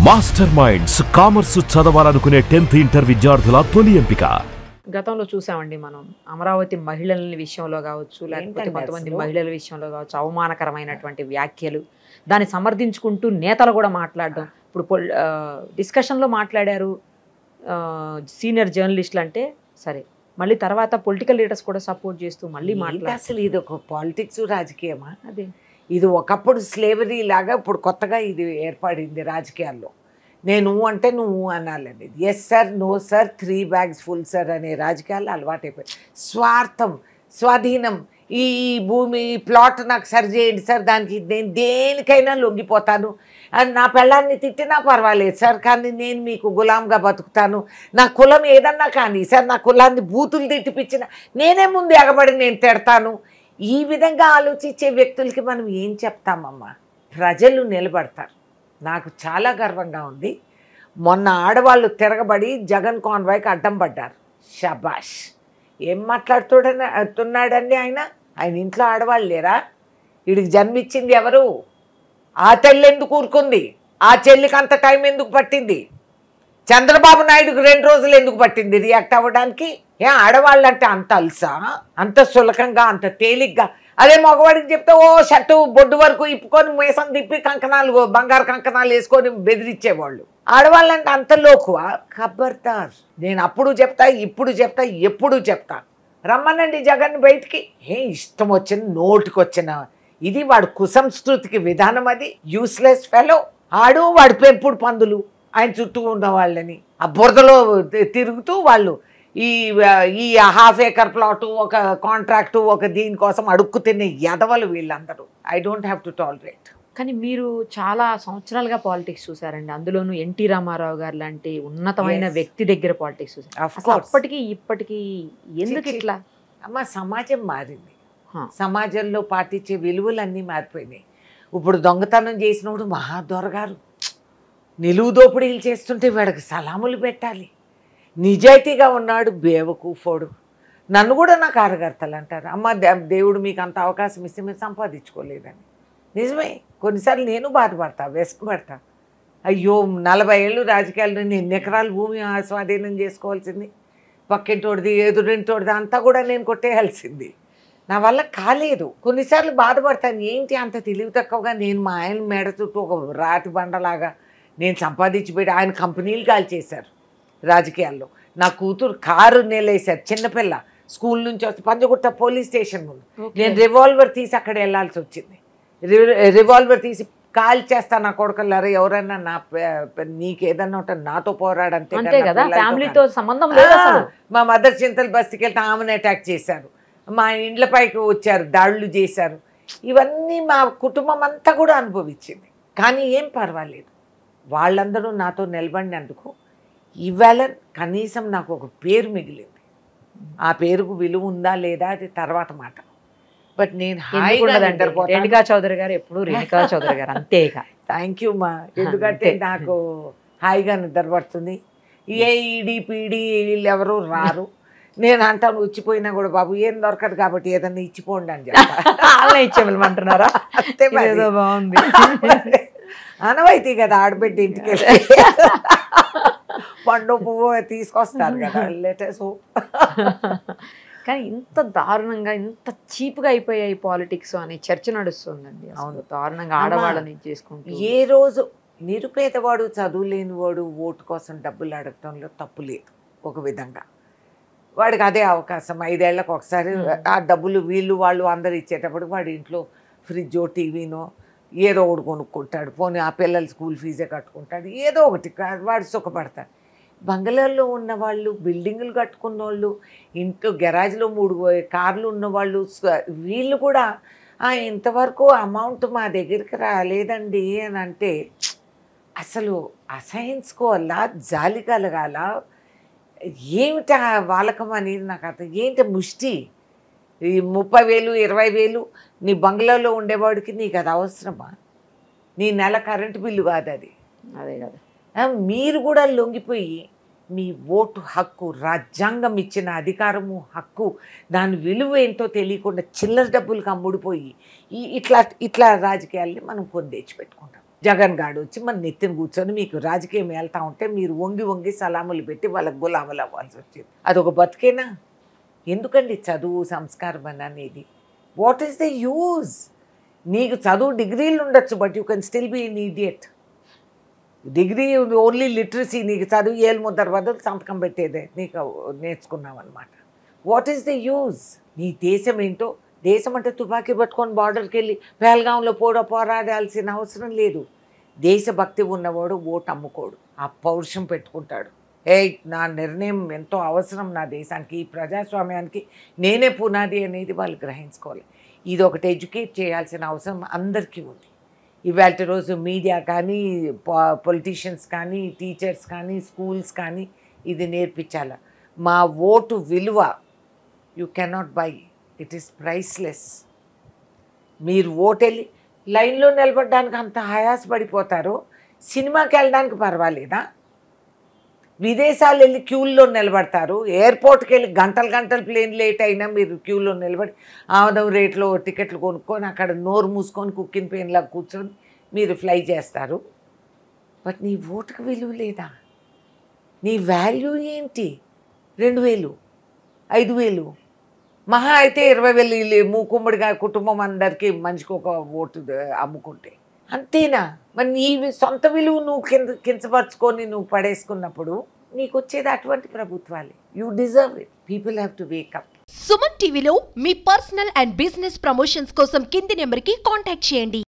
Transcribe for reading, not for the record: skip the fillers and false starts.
Master minds commerce చదవాలనుకునే 10th inter విద్యార్థుల తొలి ఎంపిక. గతంలో చూసామండి మనం అమరావతి మహిళల విషయంలో కావచ్చు, లేకపోతే కొంతమంది మహిళల విషయంలో కావచ్చు, అవమానకరమైనటువంటి వ్యాఖ్యలు, దాన్ని సమర్థించుకుంటూ నేతలు కూడా మాట్లాడడం. ఇప్పుడు డిస్కషన్లో మాట్లాడారు సీనియర్ జర్నలిస్టులు అంటే సరే, మళ్ళీ తర్వాత పొలిటికల్ లీడర్స్ కూడా సపోర్ట్ చేస్తూ మళ్ళీ మాట్లాడారు. అసలు ఇది ఒక పాలిటిక్స్ రాజకీయమా? అదే ఇది ఒకప్పుడు స్లేవరీ లాగా ఇప్పుడు కొత్తగా ఇది ఏర్పడింది రాజకీయాల్లో. నేను అంటే నువ్వు అనాలండి. Yes sir, no sir, 3 bags full sir అనే రాజకీయాలు అలవాటైపోయాయి. స్వార్థం, స్వాధీనం, ఈ భూమి ప్లాట్ నాకు సరి చేయండి సార్, దానికి నేను దేనికైనా లొంగిపోతాను, అండ్ నా పెళ్ళాన్ని తిట్టినా పర్వాలేదు సార్, కానీ నేను మీకు గులాంగా బతుకుతాను, నా కులం ఏదన్నా కానీ సార్, నా కులాన్ని బూతులు తిట్టిపించిన నేనే ముందు ఎగబడి నేను తిడతాను. ఈ విధంగా ఆలోచించే వ్యక్తులకి మనం ఏం చెప్తామమ్మా? ప్రజలు నిలబడతారు. నాకు చాలా గర్వంగా ఉంది. మొన్న ఆడవాళ్ళు తిరగబడి జగన్ కాన్వాయ్కి అడ్డం పడ్డారు. షబాష్. ఏం మాట్లాడుతున్నాడండి ఆయన? ఆయన ఇంట్లో ఆడవాళ్ళు లేరా? వీడికి జన్మిచ్చింది ఎవరు? ఆ చెల్లి ఎందుకు ఊరుకుంది? ఆ చెల్లికి అంత టైం ఎందుకు పట్టింది? చంద్రబాబు నాయుడుకి 2 రోజులు ఎందుకు పట్టింది రియాక్ట్ అవ్వడానికి? ఆడవాళ్ళంటే అంత అల్సా, అంత సులకంగా, అంత తేలిగ్గా? అదే మగవాడికి చెప్తే ఓ షర్టు బొడ్డు వరకు ఇప్పుకొని మేసం తిప్పి కంకణాలు, బంగారు కంకణాలు వేసుకొని బెదిరించేవాళ్ళు. ఆడవాళ్ళంటే అంత లోకువా? ఖబర్దార్. నేను అప్పుడు చెప్తా, ఇప్పుడు చెప్తా, ఎప్పుడు చెప్తా. రమ్మనండి జగన్ బయటికి. ఇష్టం వచ్చిన నోటికి వచ్చిన ఇది వాడు కుసంస్కృతికి విధానం. అది యూస్లెస్ ఫెలో. ఆడు వాడి పెంపుడు పందులు ఆయన చుట్టూ ఉన్న వాళ్ళని ఆ బురదలో తిరుగుతూ వాళ్ళు ఈ ½ acre ప్లాటు, ఒక కాంట్రాక్టు, ఒక దీనికోసం అడుక్కు తినే ఎదవలు వీళ్ళందరూ. I don't have to tolerate. కానీ మీరు చాలా సంవత్సరాలుగా పాలిటిక్స్ చూసారండి. అందులోనూ ఎన్టీ రామారావు గారు లాంటి ఉన్నతమైన వ్యక్తి దగ్గర పాలిటిక్స్ చూసారు. అప్పటికి ఇప్పటికీ ఎందుకు ఇట్లా? అమ్మ, సమాజం మారింది. సమాజంలో పాటించే విలువలన్నీ మారిపోయినాయి. ఇప్పుడు దొంగతనం చేసినప్పుడు మహాదొరగారు నిలువు దోపిడీలు చేస్తుంటే వాడికి సలాములు పెట్టాలి. నిజాయితీగా ఉన్నాడు బేవకూఫోడు. నన్ను కూడా నా కార్యకర్తలు అంటారు, అమ్మ దేవుడు మీకు అంత అవకాశం ఇస్తే మీరు సంపాదించుకోలేదని. నిజమే. కొన్నిసార్లు నేను బాధపడతా, వెసుకుపడతా. అయ్యో, 40 ఏళ్ళు రాజకీయాల్లో నేను 8 ఎకరాల భూమి స్వాధీనం చేసుకోవాల్సింది, పక్కింటోడిది, ఎదురింటోడిది అంతా కూడా నేను కొట్టేయాల్సింది. నా వల్ల కాలేదు. కొన్నిసార్లు బాధపడతాను, ఏంటి అంత తెలివి తక్కువగా నేను మా ఆయన మేడ చుట్టూ ఒక రాతి బండలాగా నేను సంపాదించి పెట్టి, ఆయన కంపెనీలు కాల్చేశారు రాజకీయాల్లో. నా కూతురు కారు నేలేశారు, చిన్నపిల్ల స్కూల్ నుంచి వచ్చి పంజగుట్ట పోలీస్ స్టేషన్ ముందు నేను రివాల్వర్ తీసి అక్కడ వెళ్ళాల్సి వచ్చింది. రివాల్వర్ తీసి కాల్ చేస్తా నా కొడుకులారా, ఎవరన్నా నా నీకేదన్నా ఉంటుంది నాతో పోరాడంతే. మా మదర్ చింతలు బస్తికి వెళ్తే ఆమెను అటాక్ చేశారు, మా ఇండ్లపైకి వచ్చారు, దాడులు చేశారు. ఇవన్నీ మా కుటుంబం అంతా కూడా అనుభవించింది. కానీ ఏం పర్వాలేదు, వాళ్ళందరూ నాతో నిలబడినందుకు ఇవాళ కనీసం నాకు ఒక పేరు మిగిలింది. ఆ పేరుకు విలువ ఉందా లేదా అది తర్వాత మాట. బట్ నేను రేణుకా చౌదరి గారు ఎప్పుడు రేణుకా చౌదరి గారు అంతేగా. థ్యాంక్ యూ మా. ఎందుకంటే నాకు హాయిగా నిద్రపడుతుంది. ఈడీ పీడీ వీళ్ళు ఎవరు రారు. నేను అంటాను, వచ్చిపోయినా కూడా బాబు ఏం దొరకదు కాబట్టి ఏదన్నా ఇచ్చిపోండి అని చెప్పాలి. ఇచ్చేమంటున్నారా? అంతే, బాగుంది. అనవైతే కదా ఆడబిడ్డ ఇంటికి వెళ్ళి పండు పువ్వు తీసుకొస్తారు కదా, లెటర్స్. కానీ ఇంత దారుణంగా, ఇంత చీప్గా అయిపోయాయి పాలిటిక్స్ అనే చర్చ నడుస్తుందండి. అవును, దారుణంగా ఆడవాళ్ళని చేసుకుంటూ. ఏ రోజు నిరుపేదవాడు, చదువు లేనివాడు ఓటు కోసం డబ్బులు అడగటంలో తప్పు లేదు. ఒక విధంగా వాడికి అదే అవకాశం. 5 ఏళ్లకు ఒకసారి ఆ డబ్బులు వీళ్ళు వాళ్ళు అందరు ఇచ్చేటప్పుడు వాడి ఇంట్లో ఫ్రిడ్జో టీవీనో ఏదో ఒకటి కొనుక్కుంటాడు. పోనీ ఆ పిల్లల స్కూల్ ఫీజే కట్టుకుంటాడు, ఏదో ఒకటి వాడు సుఖపడతాడు. బంగ్లాల్లో ఉన్నవాళ్ళు, బిల్డింగులు కట్టుకున్న వాళ్ళు, ఇంట్లో గెరాజ్లో 3 కార్లు ఉన్నవాళ్ళు, వీళ్ళు కూడా ఇంతవరకు అమౌంట్ మా దగ్గరికి రాలేదండి అని అంటే అసలు అసహించుకోవాలా, జాలి కలగాల, ఏమిటి వాలకం అనేది నాకు అర్థం. ఏంటి ముష్టి? ఈ 30,000 20,000 నీ బంగ్లాలో ఉండేవాడికి నీకు అది అవసరమా? నీ నెల కరెంటు బిల్లు కాదు అది. అదే కదా. మీరు కూడా లొంగిపోయి మీ ఓటు హక్కు, రాజ్యాంగం ఇచ్చిన అధికారము, హక్కు, దాని విలువ ఏంటో తెలియకుండా చిల్లర డబ్బులకు అమ్ముడిపోయి ఇట్లా రాజకీయాల్ని మనం పొందేసి పెట్టుకుంటాం. జగన్ గాడు వచ్చి మన నెత్తిన కూర్చొని మీకు రాజకీయం వెళ్తా ఉంటే మీరు వంగి వంగి సలాములు పెట్టి వాళ్ళకి గులాములు అవ్వాల్సి వచ్చింది. అదొక బతికేనా? ఎందుకండి చదువు సంస్కారం అనేది? What is the use? నీకు చదువు డిగ్రీలు ఉండొచ్చు, but you can still be in idiot. Degree only literacy, నీకు చదువు ఏళ్ళు ముద్దరు బదులు సంతకం పెట్టేదే నీకు నేర్చుకున్నావు అనమాట. What is the use? నీ దేశం ఏంటో, దేశం అంటే తుపాకీ పట్టుకొని బార్డర్కి వెళ్ళి పేల్గాంలో పోరాడాల్సిన అవసరం లేదు. దేశభక్తి ఉన్నవాడు ఓటు అమ్ముకోడు, ఆ పౌరుషం పెట్టుకుంటాడు. నా నిర్ణయం ఎంతో అవసరం నా దేశానికి, ఈ ప్రజాస్వామ్యానికి నేనే పునాది అనేది వాళ్ళు గ్రహించుకోవాలి. ఇది ఒకటి ఎడ్యుకేట్ చేయాల్సిన అవసరం అందరికీ ఉంది. ఇవాళ రోజు మీడియా కానీ, పొలిటీషియన్స్ కానీ, టీచర్స్ కానీ, స్కూల్స్ కానీ ఇది నేర్పించాల. మా ఓటు విలువ you cannot by, it is priceless. మీరు ఓటెళ్ళి లైన్లో నిలబడడానికి అంత హయాసపడిపోతారు, సినిమాకి వెళ్ళడానికి పర్వాలేదా? విదేశాలు వెళ్ళి క్యూల్లో నిలబడతారు, ఎయిర్పోర్ట్కి వెళ్ళి గంటలు ప్లేన్ లేట్ అయినా మీరు క్యూలో నిలబడి ఆమదం రేట్లో టికెట్లు కొనుక్కొని అక్కడ నోరు మూసుకొని కుక్కిన పెయిన్లా కూర్చొని మీరు ఫ్లై చేస్తారు. బట్ నీ ఓటుకు విలువ లేదా? నీ వాల్యూ ఏంటి? 2000, 5000, మహా అయితే 20,000 మూకుమ్మడిగా కుటుంబం అందరికీ మనిషికి ఒక ఓటు అమ్ముకుంటే అంతేనా? మరి నీ సొంత విలువ నువ్వు కించపరుచుకొని నువ్వు పడేసుకున్నప్పుడు నీకు వచ్చేది అటువంటి ప్రభుత్వాలే. You deserve it. People have to wake up. Suman టీవీలో మీ పర్సనల్ అండ్ బిజినెస్ ప్రమోషన్స్ కోసం కింది నెంబర్కి కాంటాక్ట్ చేయండి.